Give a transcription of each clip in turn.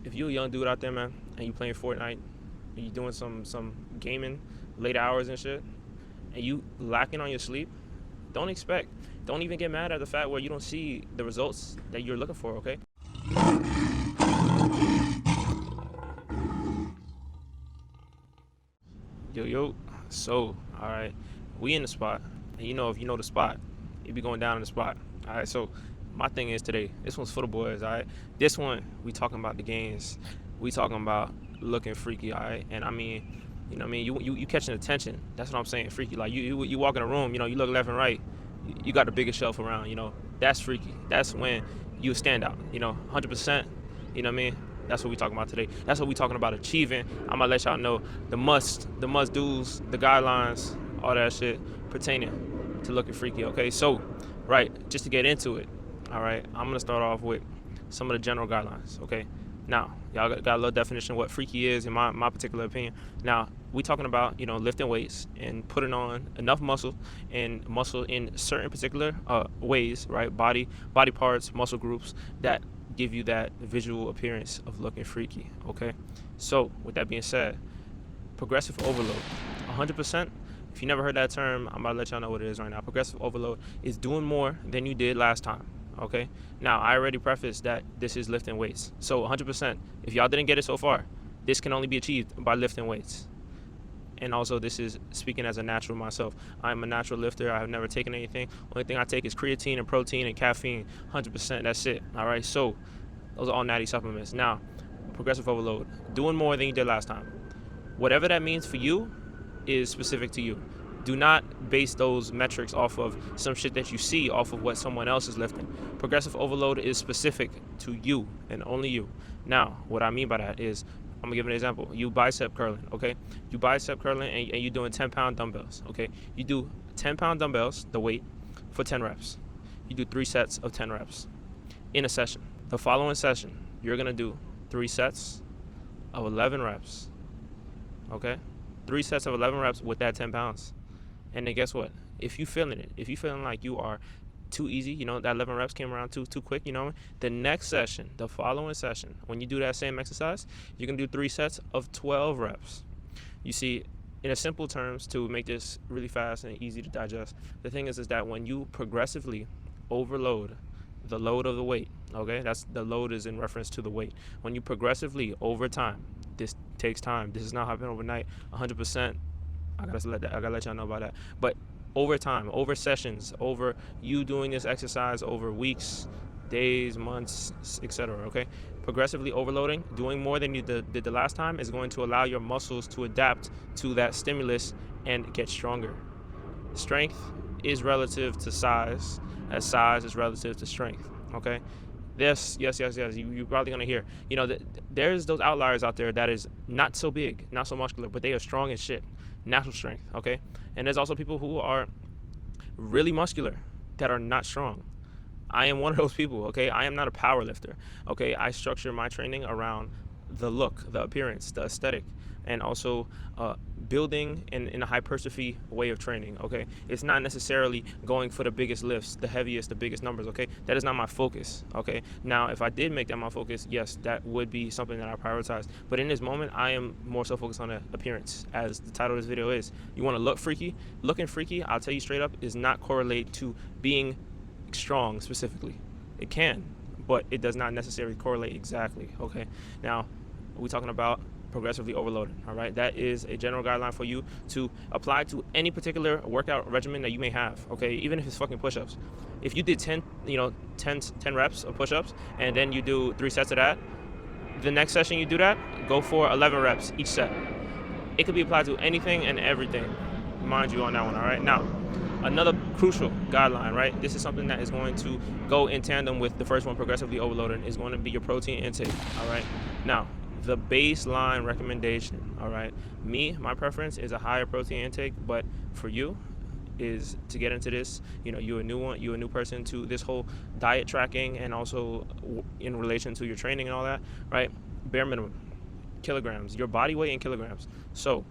if you're a young dude out there, man, and you playing Fortnite, and you doing some gaming, late hours and shit, and you lacking on your sleep, don't even get mad at the fact where you don't see the results that you're looking for, okay? Yo, so, all right, we in the spot, and if you know the spot, it be going down in the spot. All right, so my thing is today, this one's for the boys, all right? This one, we talking about the games, we talking about looking freaky, all right? And I mean, you catching attention. That's what I'm saying, freaky. Like you walk in a room, you look left and right, you got the biggest shelf around, that's freaky. That's when you stand out, 100%, you know what I mean? That's what we talking about today. That's what we talking about achieving. I'm gonna let y'all know the must do's, the guidelines, all that shit pertaining to looking freaky, okay? So, right, just to get into it, all right, I'm gonna start off with some of the general guidelines, okay? Now, y'all got a little definition of what freaky is in my particular opinion. Now, we talking about, lifting weights and putting on enough muscle in certain particular ways, right? Body parts, muscle groups that give you that visual appearance of looking freaky, okay? So, with that being said, progressive overload, 100%. If you never heard that term, I'm about to let y'all know what it is right now. Progressive overload is doing more than you did last time, okay? Now, I already prefaced that this is lifting weights. So, 100%, if y'all didn't get it so far, this can only be achieved by lifting weights. And also, this is speaking as a natural myself. I'm a natural lifter. I have never taken anything. Only thing I take is creatine and protein and caffeine. 100%. That's it. All right. So those are all natty supplements. Now, progressive overload, doing more than you did last time. Whatever that means for you is specific to you. Do not base those metrics off of some shit that you see off of what someone else is lifting. Progressive overload is specific to you and only you. Now, what I mean by that is, I'm gonna give an example. You bicep curling, okay? You bicep curling and you're doing 10-pound dumbbells, okay? You do 10-pound dumbbells, the weight, for 10 reps. You do 3 sets of 10 reps in a session. The following session, you're gonna do 3 sets of 11 reps, okay? 3 sets of 11 reps with that 10 pounds. And then guess what? If you feeling it, if you feeling like you are too easy, that 11 reps came around too quick, the next session, the following session, when you do that same exercise, you can do 3 sets of 12 reps. You see, in a simple terms, to make this really fast and easy to digest, the thing is that when you progressively overload the load of the weight, okay, that's the load is in reference to the weight. When you progressively over time, this takes time. This is not happening overnight. 100%. I gotta let y'all know about that. But over time, over sessions, over you doing this exercise over weeks, days, months, etc., okay? Progressively overloading, doing more than you did the last time is going to allow your muscles to adapt to that stimulus and get stronger. Strength is relative to size, as size is relative to strength, okay? Yes. You're probably gonna hear, there's those outliers out there that is not so big, not so muscular, but they are strong as shit. Natural strength, okay? And there's also people who are really muscular that are not strong. I am one of those people, okay? I am not a power lifter, okay? I structure my training around the look, the appearance, the aesthetic, and also building in a hypertrophy way of training, okay? It's not necessarily going for the biggest lifts, the heaviest, the biggest numbers, okay? That is not my focus, okay? Now, if I did make that my focus, yes, that would be something that I prioritize. But in this moment, I am more so focused on the appearance, as the title of this video is. You want to look freaky? Looking freaky, I'll tell you straight up, is not correlate to being strong specifically. It can, but it does not necessarily correlate exactly, okay? Now, we're talking about progressively overloaded, all right? That is a general guideline for you to apply to any particular workout regimen that you may have, okay? Even if it's fucking push-ups. If you did 10 reps of push-ups and then you do 3 sets of that, the next session you do that, go for 11 reps each set. It could be applied to anything and everything, mind you on that one, all right? Now, another crucial guideline, right? This is something that is going to go in tandem with the first one, progressively overloaded, is going to be your protein intake, all right? Now, the baseline recommendation, all right? My preference is a higher protein intake, but for you is to get into this, you're a new person to this whole diet tracking and also in relation to your training and all that, right? Bare minimum, kilograms, your body weight in kilograms. So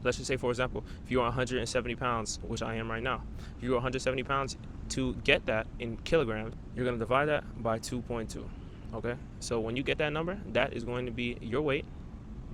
let's just say, for example, if you're 170 pounds, which I am right now, if you're 170 pounds, to get that in kilograms, you're gonna divide that by 2.2. Okay, so when you get that number, that is going to be your weight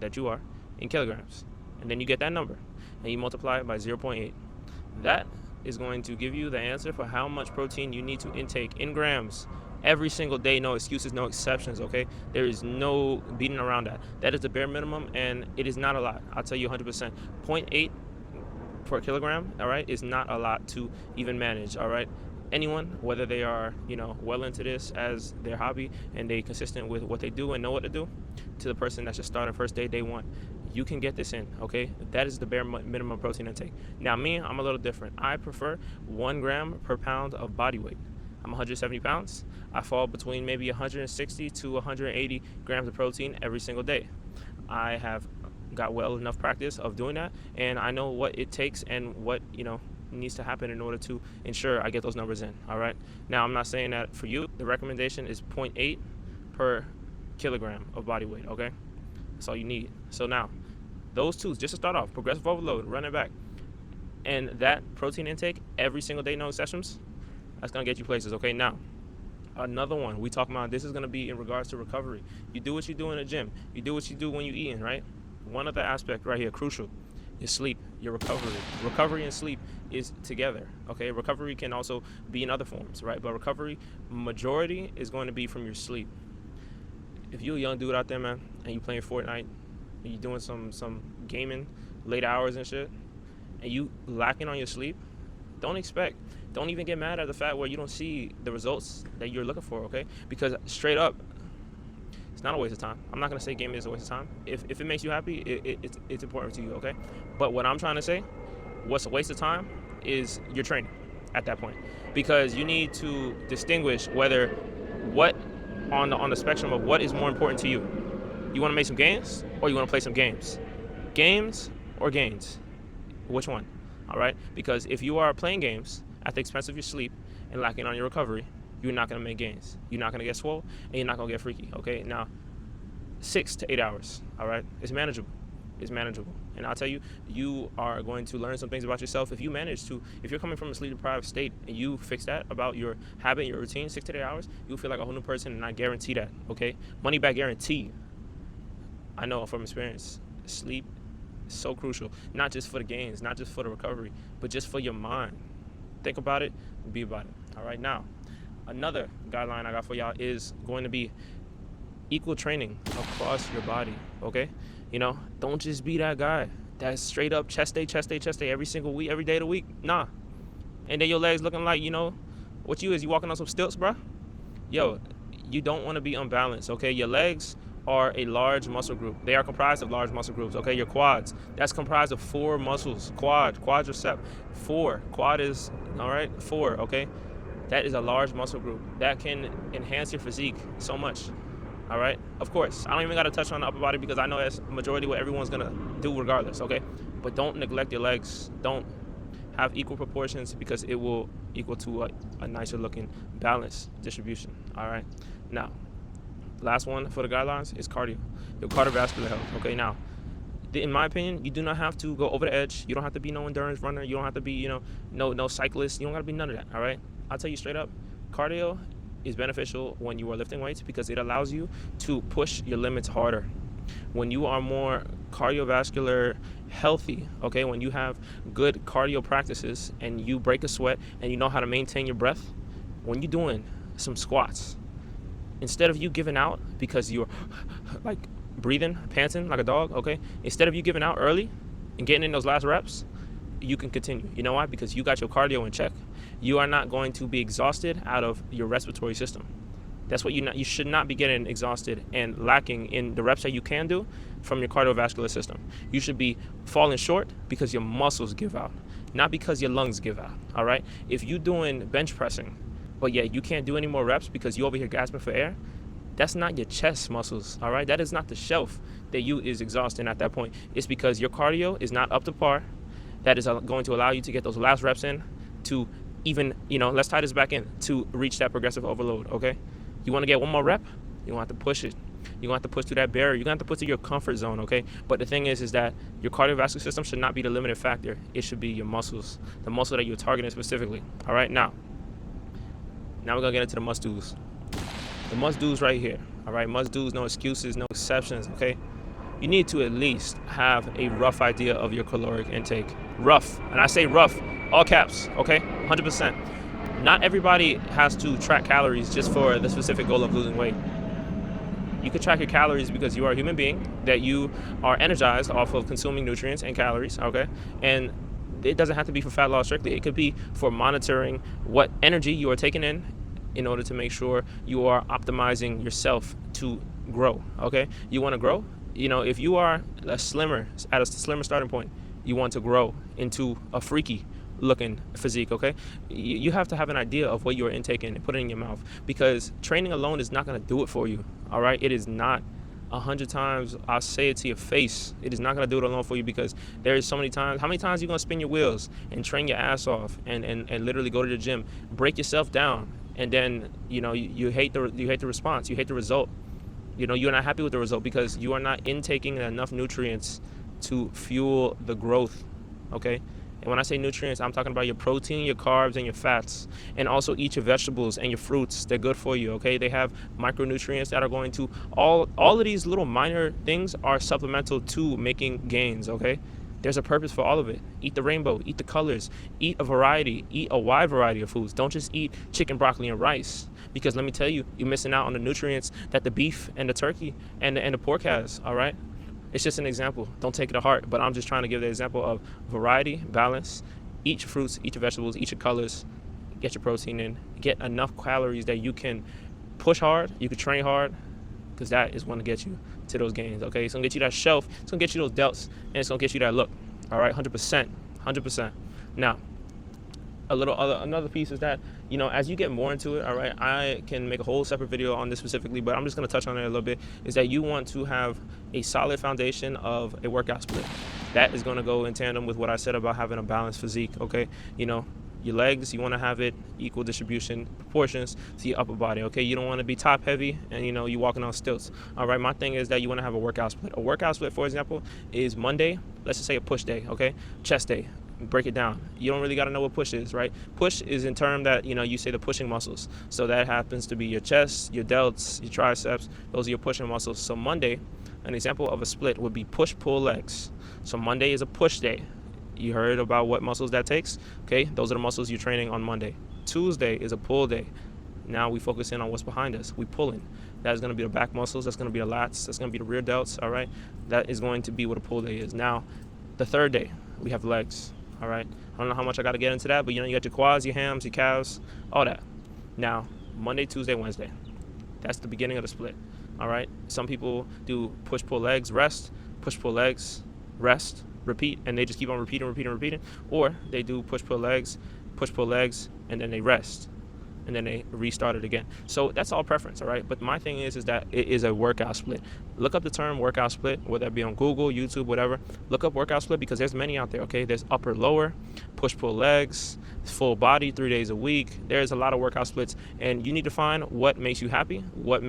that you are in kilograms. And then you get that number and you multiply it by 0.8. That is going to give you the answer for how much protein you need to intake in grams every single day. No excuses, no exceptions, okay? There is no beating around that. That is the bare minimum, and it is not a lot. I'll tell you 100%. 0.8 per kilogram, all right, is not a lot to even manage, all right? Anyone, whether they are, well into this as their hobby and they consistent with what they do and know what to do, to the person that's just starting first day one, you can get this in, okay? That is the bare minimum protein intake. Now, me, I'm a little different. I prefer 1 gram per pound of body weight. I'm 170 pounds. I fall between maybe 160 to 180 grams of protein every single day. I have got well enough practice of doing that, and I know what it takes and what, needs to happen in order to ensure I get those numbers in, all right? Now, I'm not saying that for you. The recommendation is 0.8 per kilogram of body weight, okay? That's all you need. So now, those two, just to start off, progressive overload, run it back, and that protein intake every single day, no exceptions, that's going to get you places, okay? Now, another one we talk about, this is going to be in regards to recovery. You do what you do in the gym. You do what you do when you're eating, right? One other aspect right here, crucial, is sleep, your recovery. Recovery and sleep is together, okay? Recovery can also be in other forms, right? But recovery, majority is going to be from your sleep. If you're a young dude out there, man, and you playing Fortnite, and you doing some gaming, late hours and shit, and you lacking on your sleep, don't even get mad at the fact where you don't see the results that you're looking for, okay? Because straight up, it's not a waste of time. I'm not going to say gaming is a waste of time. If it makes you happy, it's important to you, okay? But what I'm trying to say, what's a waste of time is your training at that point. Because you need to distinguish whether what on the spectrum of what is more important to you. You want to make some gains or you want to play some games? Games or gains? Which one? All right? Because if you are playing games at the expense of your sleep and lacking on your recovery, you're not going to make gains. You're not going to get swole, and you're not going to get freaky, okay? Now, 6 to 8 hours, all right? It's manageable. It's manageable. And I'll tell you, you are going to learn some things about yourself if you're coming from a sleep-deprived state and you fix that about your habit, your routine, 6 to 8 hours, you'll feel like a whole new person, and I guarantee that, okay? Money back guarantee. I know from experience, sleep is so crucial, not just for the gains, not just for the recovery, but just for your mind. Think about it, be about it, all right? Now, another guideline I got for y'all is going to be equal training across your body, okay? Don't just be that guy that's straight up chest day every single week, every day of the week. Nah. And then your legs looking like, what you walking on some stilts, bro? Yo, you don't want to be unbalanced, okay? Your legs are a large muscle group. They are comprised of large muscle groups, okay? Your quads, that's comprised of 4 muscles. Quadricep, 4. Quad is, all right, 4, okay? That is a large muscle group that can enhance your physique so much, all right? Of course, I don't even got to touch on the upper body because I know that's majority what everyone's going to do regardless, okay? But don't neglect your legs. Don't have equal proportions because it will equal to a nicer looking balanced distribution, all right? Now, last one for the guidelines is cardio, your cardiovascular health, okay? Now, in my opinion, you do not have to go over the edge. You don't have to be no endurance runner. You don't have to be, no cyclist. You don't got to be none of that, all right? I'll tell you straight up, cardio is beneficial when you are lifting weights because it allows you to push your limits harder. When you are more cardiovascular healthy, okay, when you have good cardio practices and you break a sweat and you know how to maintain your breath, when you're doing some squats, instead of you giving out because you're like breathing, panting like a dog, okay, instead of you giving out early and getting in those last reps, you can continue. You know why? Because you got your cardio in check. You are not going to be exhausted out of your respiratory system. That's what you should not be getting exhausted and lacking in the reps that you can do from your cardiovascular system. You should be falling short because your muscles give out, not because your lungs give out, all right? If you're doing bench pressing, but yet you can't do any more reps because you over here gasping for air, that's not your chest muscles, all right? That is not the shelf that you is exhausting at that point. It's because your cardio is not up to par. That is going to allow you to get those last reps in to even, let's tie this back in, to reach that progressive overload, okay? You want to get one more rep? You're going to have to push it. You're going to have to push through that barrier. You're going to have to push through your comfort zone, okay? But the thing is that your cardiovascular system should not be the limiting factor. It should be your muscles, the muscle that you're targeting specifically, all right? Now we're going to get into the must-dos. The must-dos right here. All right, must-dos, no excuses, no exceptions. Okay, you need to at least have a rough idea of your caloric intake. Rough, and I say rough, all caps. Okay, 100%. Not everybody has to track calories just for the specific goal of losing weight. You could track your calories because you are a human being, that you are energized off of consuming nutrients and calories, okay? And it doesn't have to be for fat loss strictly. It could be for monitoring what energy you are taking in order to make sure you are optimizing yourself to grow, okay? You want to grow? You know, if you are at a slimmer starting point, you want to grow into a freaky looking physique, okay? You have to have an idea of what you're intaking and put it in your mouth, because training alone is not going to do it for you, all right? It is not. 100 times I'll say it to your face, it is not going to do it alone for you, because there is so many times. How many times are you going to spin your wheels and train your ass off and literally go to the gym, break yourself down, and then you hate the response, you hate the result. You're not happy with the result because you are not intaking enough nutrients to fuel the growth, okay? And when I say nutrients, I'm talking about your protein, your carbs, and your fats. And also eat your vegetables and your fruits. They're good for you, okay? They have micronutrients that are going to, all of these little minor things are supplemental to making gains, okay? There's a purpose for all of it. Eat the rainbow, eat the colors, eat a variety, eat a wide variety of foods. Don't just eat chicken, broccoli, and rice. Because let me tell you, you're missing out on the nutrients that the beef and the turkey and the pork has, all right? It's just an example. Don't take it to heart, but I'm just trying to give the example of variety, balance. Eat your fruits, eat your vegetables, eat your colors, get your protein in, get enough calories that you can push hard, you can train hard, because that is going to get you to those gains, okay? It's going to get you that shelf, it's going to get you those delts, and it's going to get you that look, all right? 100%. Now, another piece is that, as you get more into it, all right, I can make a whole separate video on this specifically, but I'm just going to touch on it a little bit, is that you want to have a solid foundation of a workout split. That is going to go in tandem with what I said about having a balanced physique, okay? Your legs, you want to have it equal distribution, proportions to your upper body, okay? You don't want to be top heavy and, you're walking on stilts, all right? My thing is that you want to have a workout split. A workout split, for example, is Monday, let's just say a push day, okay? Chest day. Break it down. You don't really got to know what push is, right? Push is in term that, you say the pushing muscles. So that happens to be your chest, your delts, your triceps. Those are your pushing muscles. So Monday, an example of a split would be push-pull legs. So Monday is a push day. You heard about what muscles that takes? Okay, those are the muscles you're training on Monday. Tuesday is a pull day. Now we focus in on what's behind us. We pulling. That is going to be the back muscles. That's going to be the lats. That's going to be the rear delts, all right? That is going to be what a pull day is. Now, the third day, we have legs. All right, I don't know how much I got to get into that, but you got your quads, your hams, your calves, all that. Now, Monday, Tuesday, Wednesday, that's the beginning of the split. All right, some people do push, pull legs, rest, push, pull legs, rest, repeat, and they just keep on repeating, or they do push, pull legs, and then they rest, and then they restart it again. So that's all preference, all right? But my thing is that it is a workout split. Look up the term workout split, whether that be on Google, YouTube, whatever. Look up workout split, because there's many out there, okay? There's upper, lower, push, pull legs, full body, 3 days a week. There's a lot of workout splits, and you need to find what makes you happy, what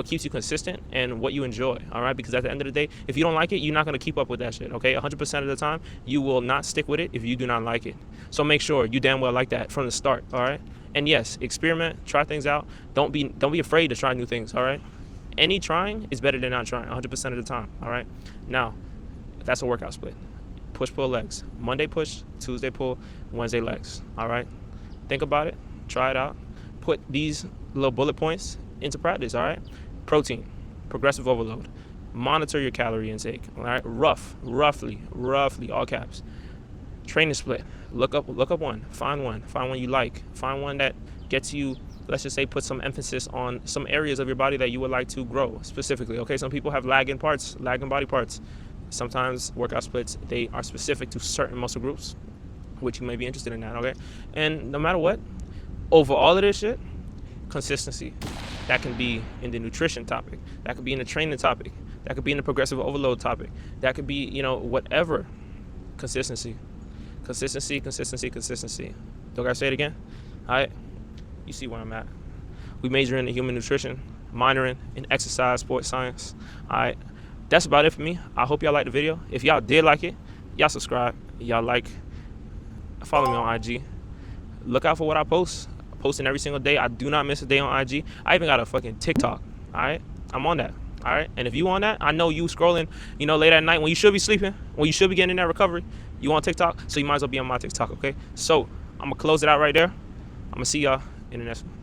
keeps you consistent, and what you enjoy, all right? Because at the end of the day, if you don't like it, you're not going to keep up with that shit, okay? 100% of the time, you will not stick with it if you do not like it. So make sure you damn well like that from the start, all right? And yes, experiment, try things out. Don't be afraid to try new things, all right? Any trying is better than not trying 100% of the time, all right? Now, that's a workout split. Push, pull legs. Monday push, Tuesday pull, Wednesday legs, all right? Think about it. Try it out. Put these little bullet points into practice, all right? Protein, progressive overload. Monitor your calorie intake, all right? Roughly, all caps. Training split. Look up one. Find one you like. Find one that gets you, let's just say, put some emphasis on some areas of your body that you would like to grow specifically. Okay, some people have lagging body parts. Sometimes workout splits, they are specific to certain muscle groups, which you may be interested in that, okay? And no matter what, over all of this shit, consistency. That can be in the nutrition topic. That could be in the training topic. That could be in the progressive overload topic. That could be, whatever. Consistency. Do I gotta say it again? All right, you see where I'm at. We majoring in human nutrition, minoring in exercise, sports science. All right, that's about it for me. I hope y'all liked the video. If y'all did like it, y'all subscribe. Y'all follow me on IG. Look out for what I post posting every single day. I do not miss a day on IG. I even got a fucking TikTok. All right, I'm on that. All right, and if you on that, I know you scrolling, late at night when you should be sleeping, when you should be getting in that recovery. You on TikTok, so you might as well be on my TikTok. Okay, so I'm gonna close it out right there. I'm gonna see y'all in the next one.